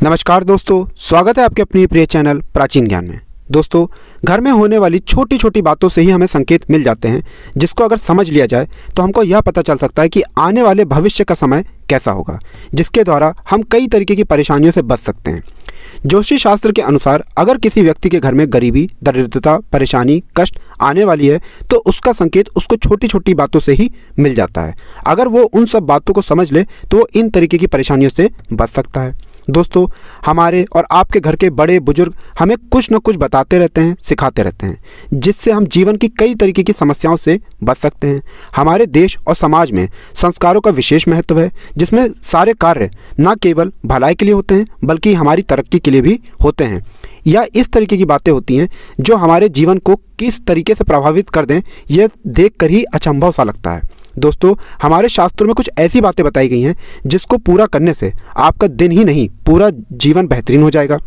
नमस्कार दोस्तों, स्वागत है आपके अपनी प्रिय चैनल प्राचीन ज्ञान में। दोस्तों, घर में होने वाली छोटी छोटी बातों से ही हमें संकेत मिल जाते हैं, जिसको अगर समझ लिया जाए तो हमको यह पता चल सकता है कि आने वाले भविष्य का समय कैसा होगा, जिसके द्वारा हम कई तरीके की परेशानियों से बच सकते हैं। ज्योतिषी शास्त्र के अनुसार अगर किसी व्यक्ति के घर में गरीबी, दरिद्रता, परेशानी, कष्ट आने वाली है तो उसका संकेत उसको छोटी छोटी बातों से ही मिल जाता है। अगर वो उन सब बातों को समझ ले तो वो इन तरीके की परेशानियों से बच सकता है। दोस्तों, हमारे और आपके घर के बड़े बुजुर्ग हमें कुछ न कुछ बताते रहते हैं, सिखाते रहते हैं, जिससे हम जीवन की कई तरीके की समस्याओं से बच सकते हैं। हमारे देश और समाज में संस्कारों का विशेष महत्व है, जिसमें सारे कार्य न केवल भलाई के लिए होते हैं बल्कि हमारी तरक्की के लिए भी होते हैं। या इस तरीके की बातें होती हैं जो हमारे जीवन को किस तरीके से प्रभावित कर दें, यह देख कर ही अचंभव सा लगता है। दोस्तों, हमारे शास्त्रों में कुछ ऐसी बातें बताई गई हैं जिसको पूरा करने से आपका दिन ही नहीं पूरा जीवन बेहतरीन हो जाएगा।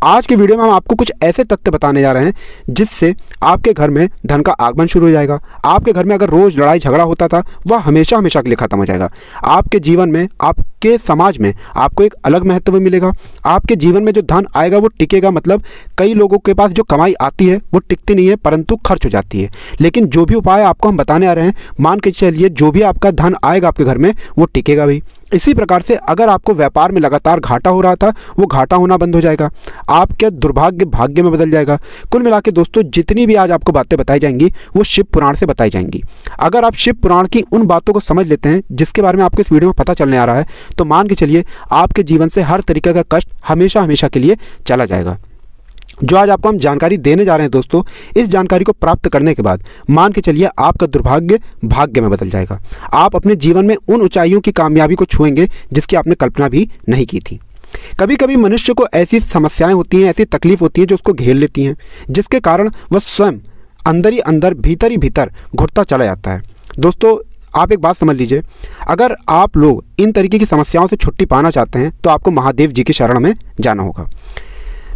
आज के वीडियो में हम आपको कुछ ऐसे तथ्य बताने जा रहे हैं जिससे आपके घर में धन का आगमन शुरू हो जाएगा। आपके घर में अगर रोज लड़ाई झगड़ा होता था वह हमेशा हमेशा के लिए खत्म हो जाएगा। आपके जीवन में, आपके समाज में आपको एक अलग महत्व मिलेगा। आपके जीवन में जो धन आएगा वो टिकेगा। मतलब कई लोगों के पास जो कमाई आती है वो टिकती नहीं है परंतु खर्च हो जाती है। लेकिन जो भी उपाय आपको हम बताने आ रहे हैं, मान के चलिए जो भी आपका धन आएगा आपके घर में वो टिकेगा भी। इसी प्रकार से अगर आपको व्यापार में लगातार घाटा हो रहा था वो घाटा होना बंद हो जाएगा। आपके दुर्भाग्य भाग्य में बदल जाएगा। कुल मिला के दोस्तों, जितनी भी आज आपको बातें बताई जाएंगी वो शिव पुराण से बताई जाएंगी। अगर आप शिव पुराण की उन बातों को समझ लेते हैं जिसके बारे में आपको इस वीडियो में पता चलने आ रहा है, तो मान के चलिए आपके जीवन से हर तरीके का कष्ट हमेशा हमेशा के लिए चला जाएगा। जो आज आपको हम जानकारी देने जा रहे हैं दोस्तों, इस जानकारी को प्राप्त करने के बाद मान के चलिए आपका दुर्भाग्य भाग्य में बदल जाएगा। आप अपने जीवन में उन ऊंचाइयों की कामयाबी को छुएंगे जिसकी आपने कल्पना भी नहीं की थी। कभी कभी मनुष्य को ऐसी समस्याएं होती हैं, ऐसी तकलीफ होती है जो उसको घेर लेती हैं, जिसके कारण वह स्वयं अंदर ही अंदर, भीतर ही भीतर घुटता चला जाता है। दोस्तों, आप एक बात समझ लीजिए, अगर आप लोग इन तरीके की समस्याओं से छुट्टी पाना चाहते हैं तो आपको महादेव जी की शरण में जाना होगा।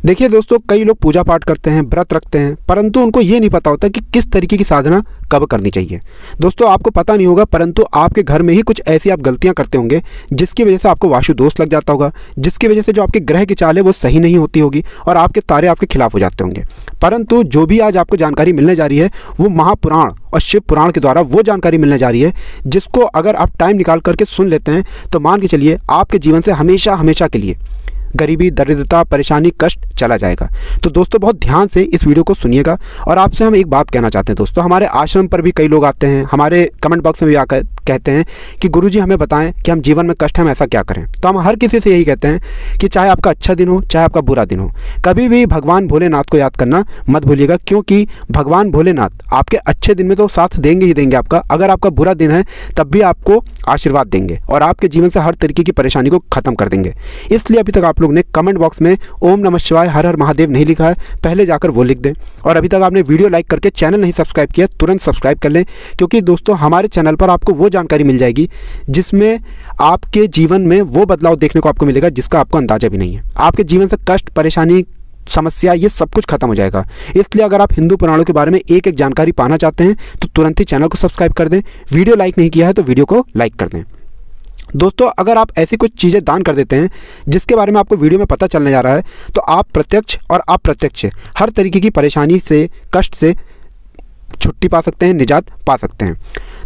देखिए दोस्तों, कई लोग पूजा पाठ करते हैं, व्रत रखते हैं, परंतु उनको ये नहीं पता होता कि किस तरीके की साधना कब करनी चाहिए। दोस्तों, आपको पता नहीं होगा परंतु आपके घर में ही कुछ ऐसी आप गलतियां करते होंगे जिसकी वजह से आपको वास्तु दोष लग जाता होगा, जिसकी वजह से जो आपके ग्रह की चाल है वो सही नहीं होती होगी और आपके तारे आपके खिलाफ हो जाते होंगे। परंतु जो भी आज आपको जानकारी मिलने जा रही है वो महापुराण और शिव पुराण के द्वारा वो जानकारी मिलने जा रही है, जिसको अगर आप टाइम निकाल करके सुन लेते हैं तो मान के चलिए आपके जीवन से हमेशा हमेशा के लिए गरीबी, दरिद्रता, परेशानी, कष्ट चला जाएगा। तो दोस्तों, बहुत ध्यान से इस वीडियो को सुनिएगा। और आपसे हम एक बात कहना चाहते हैं दोस्तों, हमारे आश्रम पर भी कई लोग आते हैं, हमारे कमेंट बॉक्स में भी आकर कहते हैं कि गुरुजी हमें बताएं कि हम जीवन में कष्ट हम ऐसा क्या करें। तो हम हर किसी से यही कहते हैं कि चाहे आपका अच्छा दिन हो चाहे आपका बुरा दिन हो, कभी भी भगवान भोलेनाथ को याद करना मत भूलिएगा, क्योंकि भगवान भोलेनाथ आपके अच्छे दिन में तो साथ देंगे ही देंगे आपका, अगर आपका बुरा दिन है तब भी आपको आशीर्वाद देंगे और आपके जीवन से हर तरीके की परेशानी को खत्म कर देंगे। इसलिए अभी तक आप लोग ने कमेंट बॉक्स में ओम नमः शिवाय हर हर महादेव नहीं लिखा है, पहले जाकर वो लिख दें। और अभी तक आपने वीडियो लाइक करके चैनल नहीं सब्सक्राइब किया, तुरंत सब्सक्राइब कर लें, क्योंकि दोस्तों हमारे चैनल पर आपको वो जानकारी मिल जाएगी जिसमें आपके जीवन में वो बदलाव देखने को आपको मिलेगा जिसका आपको अंदाजा भी नहीं है। आपके जीवन से कष्ट, परेशानी, समस्या ये सब कुछ खत्म हो जाएगा। इसलिए अगर आप हिंदू पुराणों के बारे में एक एक जानकारी पाना चाहते हैं तो तुरंत ही चैनल को सब्सक्राइब कर दें। वीडियो लाइक नहीं किया है तो वीडियो को लाइक कर दें। दोस्तों, अगर आप ऐसी कुछ चीज़ें दान कर देते हैं जिसके बारे में आपको वीडियो में पता चलने जा रहा है तो आप प्रत्यक्ष और अप्रत्यक्ष हर तरीके की परेशानी से, कष्ट से छुट्टी पा सकते हैं, निजात पा सकते हैं।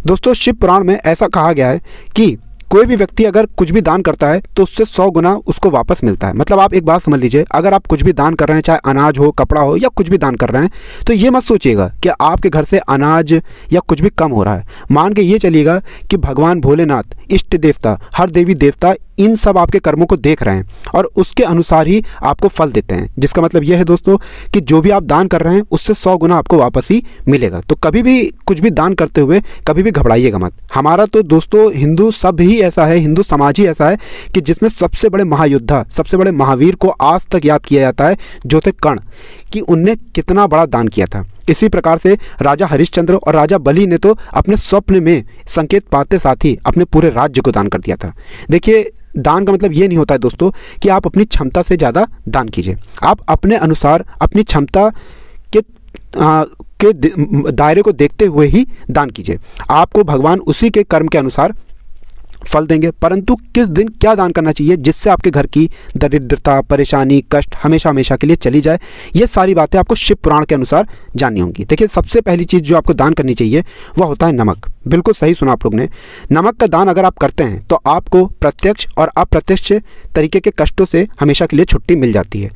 दोस्तों, शिव पुराण में ऐसा कहा गया है कि कोई भी व्यक्ति अगर कुछ भी दान करता है तो उससे 100 गुना उसको वापस मिलता है। मतलब आप एक बात समझ लीजिए, अगर आप कुछ भी दान कर रहे हैं, चाहे अनाज हो, कपड़ा हो या कुछ भी दान कर रहे हैं, तो ये मत सोचिएगा कि आपके घर से अनाज या कुछ भी कम हो रहा है। मान के ये चलिएगा कि भगवान भोलेनाथ, इष्ट देवता, हर देवी देवता इन सब आपके कर्मों को देख रहे हैं और उसके अनुसार ही आपको फल देते हैं। जिसका मतलब यह है दोस्तों कि जो भी आप दान कर रहे हैं उससे 100 गुना आपको वापस ही मिलेगा। तो कभी भी कुछ भी दान करते हुए कभी भी घबराइएगा मत। हमारा तो दोस्तों हिंदू सब ही ऐसा है, हिंदू समाज ही ऐसा है कि जिसमें सबसे बड़े महायोद्धा, सबसे बड़े महावीर को आज तक याद किया जाता है जो थे कर्ण, कि उनने कितना बड़ा दान किया था। इसी प्रकार से राजा हरिश्चंद्र और राजा बलि ने तो अपने स्वप्न में संकेत पाते साथ ही अपने पूरे राज्य को दान कर दिया था। देखिए, दान का मतलब ये नहीं होता है दोस्तों कि आप अपनी क्षमता से ज़्यादा दान कीजिए। आप अपने अनुसार अपनी क्षमता के दायरे को देखते हुए ही दान कीजिए। आपको भगवान उसी के कर्म के अनुसार फल देंगे। परंतु किस दिन क्या दान करना चाहिए जिससे आपके घर की दरिद्रता, परेशानी, कष्ट हमेशा हमेशा के लिए चली जाए, ये सारी बातें आपको शिव पुराण के अनुसार जाननी होंगी। देखिए, सबसे पहली चीज़ जो आपको दान करनी चाहिए वह होता है नमक। बिल्कुल सही सुना आप लोग ने। नमक का दान अगर आप करते हैं तो आपको प्रत्यक्ष और अप्रत्यक्ष तरीके के कष्टों से हमेशा के लिए छुट्टी मिल जाती है।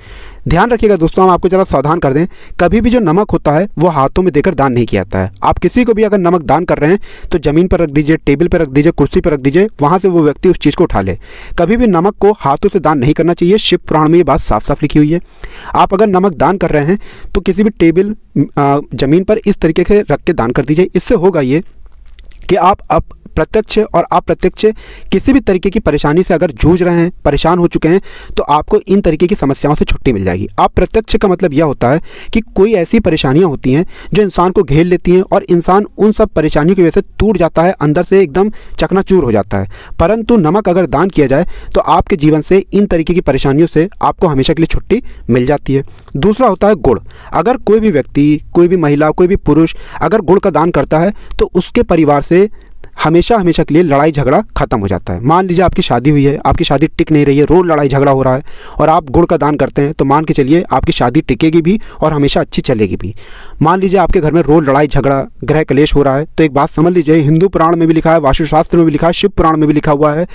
ध्यान रखिएगा दोस्तों, हम आपको ज़रा सावधान कर दें, कभी भी जो नमक होता है वो हाथों में देकर दान नहीं किया जाता है। आप किसी को भी अगर नमक दान कर रहे हैं तो ज़मीन पर रख दीजिए, टेबल पर रख दीजिए, कुर्सी पर रख दीजिए, वहाँ से वो व्यक्ति उस चीज़ को उठा ले। कभी भी नमक को हाथों से दान नहीं करना चाहिए। शिव पुराण में ये बात साफ साफ लिखी हुई है। आप अगर नमक दान कर रहे हैं तो किसी भी टेबल, ज़मीन पर इस तरीके से रख के दान कर दीजिए। इससे होगा ये कि आप प्रत्यक्ष और अप्रत्यक्ष किसी भी तरीके की परेशानी से अगर जूझ रहे हैं, परेशान हो चुके हैं, तो आपको इन तरीके की समस्याओं से छुट्टी मिल जाएगी। अप्रत्यक्ष का मतलब यह होता है कि कोई ऐसी परेशानियां होती हैं जो इंसान को घेर लेती हैं और इंसान उन सब परेशानियों की वजह से टूट जाता है, अंदर से एकदम चकनाचूर हो जाता है। परंतु नमक अगर दान किया जाए तो आपके जीवन से इन तरीके की परेशानियों से आपको हमेशा के लिए छुट्टी मिल जाती है। दूसरा होता है गुड़। अगर कोई भी व्यक्ति, कोई भी महिला, कोई भी पुरुष अगर गुड़ का दान करता है तो उसके परिवार से हमेशा हमेशा के लिए लड़ाई झगड़ा खत्म हो जाता है। मान लीजिए आपकी शादी हुई है, आपकी शादी टिक नहीं रही है, रोज़ लड़ाई झगड़ा हो रहा है, और आप गुड़ का दान करते हैं तो मान के चलिए आपकी शादी टिकेगी भी और हमेशा अच्छी चलेगी भी। मान लीजिए आपके घर में रोज़ लड़ाई झगड़ा, गृह कलेश हो रहा है, तो एक बात समझ लीजिए, हिंदू पुराण में भी लिखा है, वास्तुशास्त्र में भी लिखा है, शिव पुराण में भी लिखा हुआ है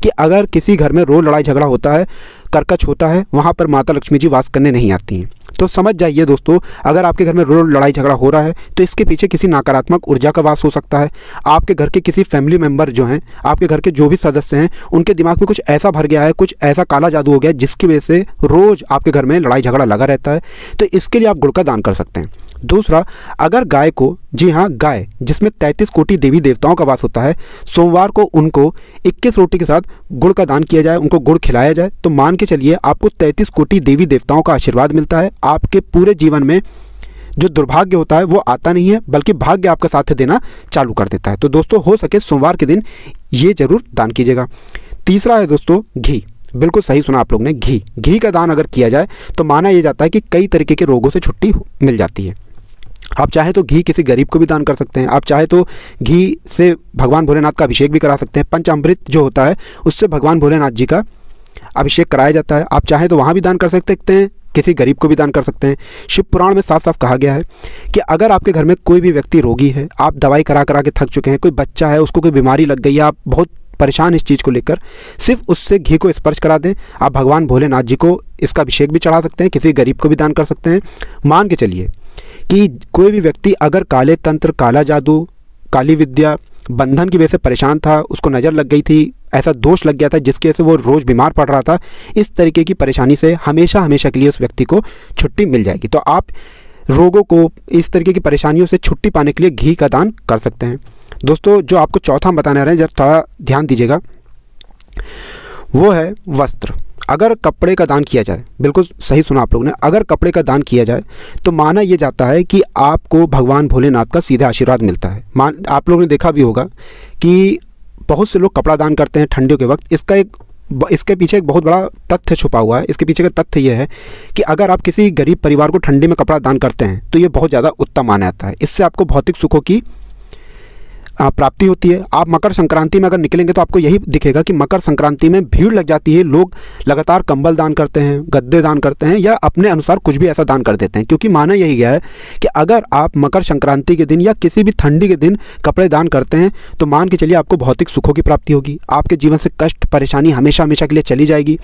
कि अगर किसी घर में रोज़ लड़ाई झगड़ा होता है, कर्कश होता है, वहाँ पर माता लक्ष्मी जी वास करने नहीं आती हैं। तो समझ जाइए दोस्तों, अगर आपके घर में रोज लड़ाई झगड़ा हो रहा है तो इसके पीछे किसी नकारात्मक ऊर्जा का वास हो सकता है। आपके घर के किसी फैमिली मेंबर जो हैं, आपके घर के जो भी सदस्य हैं, उनके दिमाग में कुछ ऐसा भर गया है, कुछ ऐसा काला जादू हो गया है जिसकी वजह से रोज़ आपके घर में लड़ाई झगड़ा लगा रहता है। तो इसके लिए आप गुड़ का दान कर सकते हैं। दूसरा, अगर गाय को, जी हाँ गाय, जिसमें 33 कोटि देवी देवताओं का वास होता है, सोमवार को उनको 21 रोटी के साथ गुड़ का दान किया जाए, उनको गुड़ खिलाया जाए, तो मान के चलिए आपको 33 कोटि देवी देवताओं का आशीर्वाद मिलता है। आपके पूरे जीवन में जो दुर्भाग्य होता है वो आता नहीं है, बल्कि भाग्य आपका साथ देना चालू कर देता है। तो दोस्तों, हो सके सोमवार के दिन ये जरूर दान कीजिएगा। तीसरा है दोस्तों घी। बिल्कुल सही सुना आप लोग ने, घी का दान अगर किया जाए तो माना यह जाता है कि कई तरीके के रोगों से छुट्टी मिल जाती है। आप चाहे तो घी किसी गरीब को भी दान कर सकते हैं। आप चाहे तो घी से भगवान भोलेनाथ का अभिषेक भी करा सकते हैं। पंचामृत जो होता है उससे भगवान भोलेनाथ जी का अभिषेक कराया जाता है। आप चाहे तो वहाँ भी दान कर सकते हैं, किसी गरीब को भी दान कर सकते हैं। शिव पुराण में साफ साफ कहा गया है कि अगर आपके घर में कोई भी व्यक्ति रोगी है, आप दवाई करा करा के थक चुके हैं, कोई बच्चा है उसको कोई बीमारी लग गई है, आप बहुत परेशान इस चीज़ को लेकर, सिर्फ उससे घी को स्पर्श करा दें, आप भगवान भोलेनाथ जी को इसका अभिषेक भी चढ़ा सकते हैं, किसी गरीब को भी दान कर सकते हैं। मान के चलिए कि कोई भी व्यक्ति अगर काले तंत्र, काला जादू, काली विद्या, बंधन की वजह से परेशान था, उसको नज़र लग गई थी, ऐसा दोष लग गया था जिसकी वजह से वो रोज़ बीमार पड़ रहा था, इस तरीके की परेशानी से हमेशा हमेशा के लिए उस व्यक्ति को छुट्टी मिल जाएगी। तो आप रोगों को, इस तरीके की परेशानियों से छुट्टी पाने के लिए घी का दान कर सकते हैं। दोस्तों, जो आपको चौथा हम बताने आ रहे हैं, जब थोड़ा ध्यान दीजिएगा, वो है वस्त्र। अगर कपड़े का दान किया जाए, बिल्कुल सही सुना आप लोगों ने, अगर कपड़े का दान किया जाए तो माना ये जाता है कि आपको भगवान भोलेनाथ का सीधा आशीर्वाद मिलता है। आप लोगों ने देखा भी होगा कि बहुत से लोग कपड़ा दान करते हैं ठंडियों के वक्त। इसके पीछे एक बहुत बड़ा तथ्य छुपा हुआ है। इसके पीछे का तथ्य यह है कि अगर आप किसी गरीब परिवार को ठंडी में कपड़ा दान करते हैं तो ये बहुत ज़्यादा उत्तम माना जाता है। इससे आपको भौतिक सुखों की प्राप्ति होती है। आप मकर संक्रांति में अगर निकलेंगे तो आपको यही दिखेगा कि मकर संक्रांति में भीड़ लग जाती है। लोग लगातार कंबल दान करते हैं, गद्दे दान करते हैं, या अपने अनुसार कुछ भी ऐसा दान कर देते हैं, क्योंकि माना यही गया है कि अगर आप मकर संक्रांति के दिन या किसी भी ठंडी के दिन कपड़े दान करते हैं तो मान के चलिए आपको भौतिक सुखों की प्राप्ति होगी। आपके जीवन से कष्ट, परेशानी हमेशा हमेशा के लिए चली जाएगी।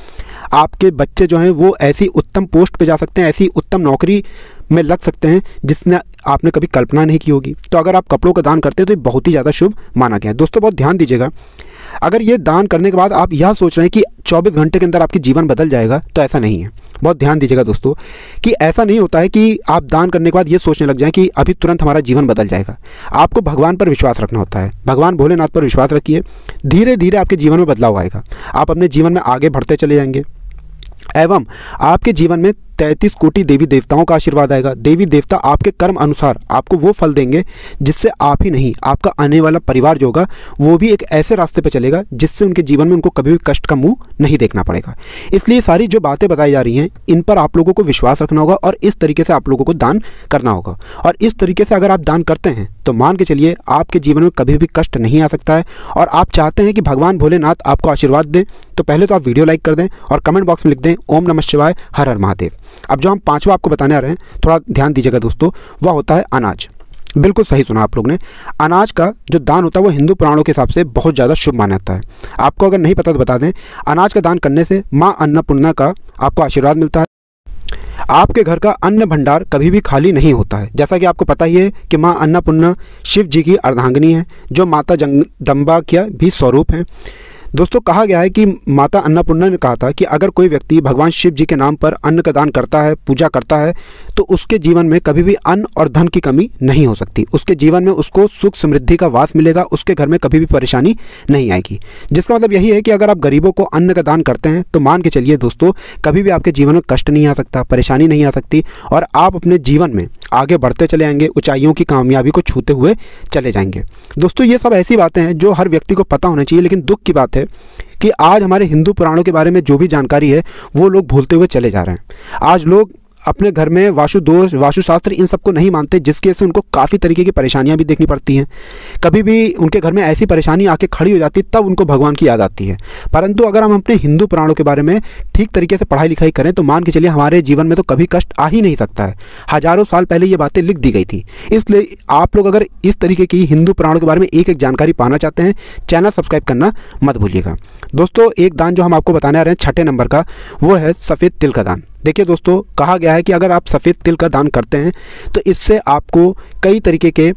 आपके बच्चे जो हैं वो ऐसी उत्तम पोस्ट पे जा सकते हैं, ऐसी उत्तम नौकरी में लग सकते हैं जिसने आपने कभी कल्पना नहीं की होगी। तो अगर आप कपड़ों का दान करते हैं तो ये बहुत ही ज़्यादा शुभ माना गया है। दोस्तों, बहुत ध्यान दीजिएगा, अगर ये दान करने के बाद आप यह सोच रहे हैं कि 24 घंटे के अंदर आपकी जीवन बदल जाएगा, तो ऐसा नहीं है। बहुत ध्यान दीजिएगा दोस्तों कि ऐसा नहीं होता है कि आप दान करने के बाद ये सोचने लग जाएं कि अभी तुरंत हमारा जीवन बदल जाएगा। आपको भगवान पर विश्वास रखना होता है। भगवान भोलेनाथ पर विश्वास रखिए, धीरे धीरे आपके जीवन में बदलाव आएगा। आप अपने जीवन में आगे बढ़ते चले जाएंगे एवं आपके जीवन में 33 कोटि देवी देवताओं का आशीर्वाद आएगा। देवी देवता आपके कर्म अनुसार आपको वो फल देंगे जिससे आप ही नहीं, आपका आने वाला परिवार जो होगा वो भी एक ऐसे रास्ते पर चलेगा जिससे उनके जीवन में उनको कभी भी कष्ट का मुंह नहीं देखना पड़ेगा। इसलिए सारी जो बातें बताई जा रही हैं, इन पर आप लोगों को विश्वास रखना होगा और इस तरीके से आप लोगों को दान करना होगा। और इस तरीके से अगर आप दान करते हैं तो मान के चलिए आपके जीवन में कभी भी कष्ट नहीं आ सकता है। और आप चाहते हैं कि भगवान भोलेनाथ आपको आशीर्वाद दें, तो पहले तो आप वीडियो लाइक कर दें और कमेंट बॉक्स में लिख दें ओम नमः शिवाय, हर हर महादेव। अब जो हम पांचवा आपको बताने आ रहे हैं, थोड़ा ध्यान दीजिएगा दोस्तों, वह होता है अनाज। बिल्कुल सही सुना आप लोग ने। अनाज का जो दान होता है वो हिंदू पुराणों के हिसाब से बहुत ज़्यादा शुभ माना जाता है। आपको अगर नहीं पता तो बता दें, अनाज का दान करने से माँ अन्नपूर्णा का आपको आशीर्वाद मिलता है। आपके घर का अन्न भंडार कभी भी खाली नहीं होता है। जैसा कि आपको पता ही है कि माँ अन्नपूर्णा शिव जी की अर्धांगिनी है, जो माता जगदम्बा का भी स्वरूप है। दोस्तों, कहा गया है कि माता अन्नपूर्णा ने कहा था कि अगर कोई व्यक्ति भगवान शिव जी के नाम पर अन्न का दान करता है, पूजा करता है, तो उसके जीवन में कभी भी अन्न और धन की कमी नहीं हो सकती। उसके जीवन में उसको सुख समृद्धि का वास मिलेगा, उसके घर में कभी भी परेशानी नहीं आएगी। जिसका मतलब यही है कि अगर आप गरीबों को अन्न का दान करते हैं तो मान के चलिए दोस्तों, कभी भी आपके जीवन में कष्ट नहीं आ सकता, परेशानी नहीं आ सकती, और आप अपने जीवन में आगे बढ़ते चले आएंगे, ऊंचाइयों की कामयाबी को छूते हुए चले जाएंगे। दोस्तों, ये सब ऐसी बातें हैं जो हर व्यक्ति को पता होना चाहिए, लेकिन दुख की बात है कि आज हमारे हिंदू पुराणों के बारे में जो भी जानकारी है वो लोग भूलते हुए चले जा रहे हैं। आज लोग अपने घर में वास्तु दोष, वास्तुशास्त्र, इन सबको नहीं मानते, जिसकी वजह से उनको काफ़ी तरीके की परेशानियां भी देखनी पड़ती हैं। कभी भी उनके घर में ऐसी परेशानी आके खड़ी हो जाती, तब उनको भगवान की याद आती है। परंतु अगर हम अपने हिंदू पुराणों के बारे में ठीक तरीके से पढ़ाई लिखाई करें तो मान के चलिए हमारे जीवन में तो कभी कष्ट आ ही नहीं सकता है। हजारों साल पहले ये बातें लिख दी गई थी। इसलिए आप लोग अगर इस तरीके की हिंदू पुराणों के बारे में एक एक जानकारी पाना चाहते हैं, चैनल सब्सक्राइब करना मत भूलिएगा। दोस्तों, एक दान जो हम आपको बताने आ रहे हैं छठे नंबर का, वो है सफ़ेद तिल का दान। देखिए दोस्तों, कहा गया है कि अगर आप सफ़ेद तिल का दान करते हैं तो इससे आपको कई तरीके के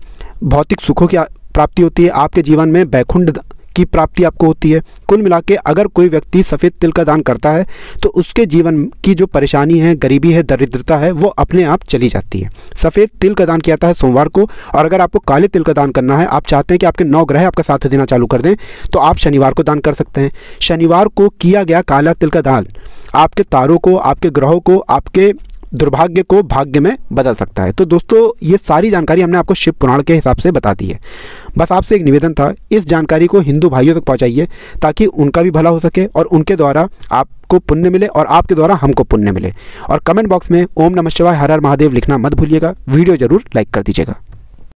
भौतिक सुखों की प्राप्ति होती है। आपके जीवन में बैकुंठ की प्राप्ति आपको होती है। कुल मिला के अगर कोई व्यक्ति सफ़ेद तिल का दान करता है तो उसके जीवन की जो परेशानी है, गरीबी है, दरिद्रता है, वो अपने आप चली जाती है। सफ़ेद तिल का दान किया जाता है सोमवार को। और अगर आपको काले तिल का दान करना है, आप चाहते हैं कि आपके 9 ग्रह आपका साथ देना चालू कर दें, तो आप शनिवार को दान कर सकते हैं। शनिवार को किया गया काला तिल का दान आपके तारों को, आपके ग्रहों को, आपके दुर्भाग्य को भाग्य में बदल सकता है। तो दोस्तों, ये सारी जानकारी हमने आपको शिव पुराण के हिसाब से बता दी है। बस आपसे एक निवेदन था, इस जानकारी को हिंदू भाइयों तक पहुंचाइए ताकि उनका भी भला हो सके और उनके द्वारा आपको पुण्य मिले और आपके द्वारा हमको पुण्य मिले। और कमेंट बॉक्स में ओम नमः शिवाय, हर हर महादेव लिखना मत भूलिएगा। वीडियो जरूर लाइक कर दीजिएगा।